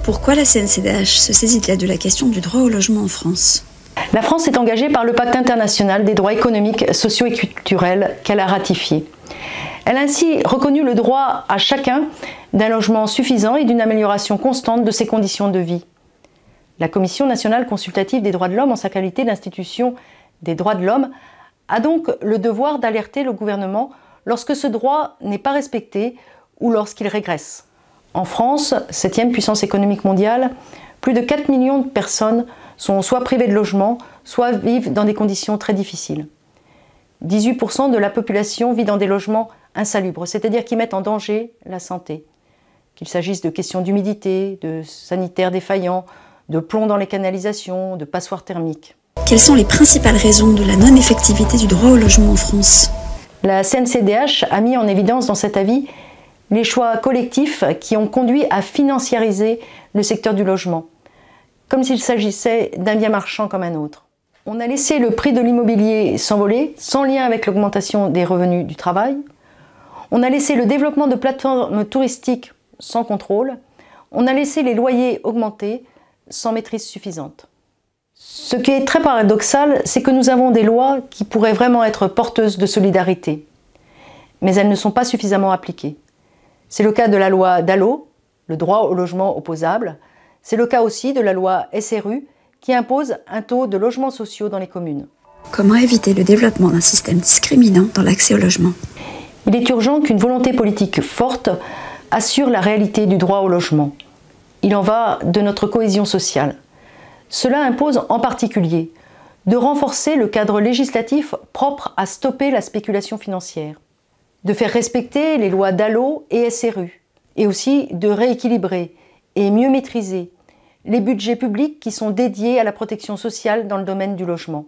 Pourquoi la CNCDH se saisit-elle de la question du droit au logement en France ? La France est engagée par le Pacte international des droits économiques, sociaux et culturels qu'elle a ratifié. Elle a ainsi reconnu le droit à chacun d'un logement suffisant et d'une amélioration constante de ses conditions de vie. La Commission nationale consultative des droits de l'homme, en sa qualité d'institution des droits de l'homme, a donc le devoir d'alerter le gouvernement lorsque ce droit n'est pas respecté ou lorsqu'il régresse. En France, 7e puissance économique mondiale, plus de 4 millions de personnes sont soit privées de logement, soit vivent dans des conditions très difficiles. 18% de la population vit dans des logements insalubres, c'est-à-dire qui mettent en danger la santé. Qu'il s'agisse de questions d'humidité, de sanitaires défaillants, de plomb dans les canalisations, de passoires thermiques. Quelles sont les principales raisons de la non-effectivité du droit au logement en France ? La CNCDH a mis en évidence dans cet avis les choix collectifs qui ont conduit à financiariser le secteur du logement, comme s'il s'agissait d'un bien marchand comme un autre. On a laissé le prix de l'immobilier s'envoler sans lien avec l'augmentation des revenus du travail. On a laissé le développement de plateformes touristiques sans contrôle. On a laissé les loyers augmenter sans maîtrise suffisante. Ce qui est très paradoxal, c'est que nous avons des lois qui pourraient vraiment être porteuses de solidarité, mais elles ne sont pas suffisamment appliquées. C'est le cas de la loi DALO, le droit au logement opposable. C'est le cas aussi de la loi SRU, qui impose un taux de logements sociaux dans les communes. Comment éviter le développement d'un système discriminant dans l'accès au logement ? Il est urgent qu'une volonté politique forte assure la réalité du droit au logement. Il en va de notre cohésion sociale. Cela impose en particulier de renforcer le cadre législatif propre à stopper la spéculation financière, de faire respecter les lois DALO et SRU, et aussi de rééquilibrer et mieux maîtriser les budgets publics qui sont dédiés à la protection sociale dans le domaine du logement.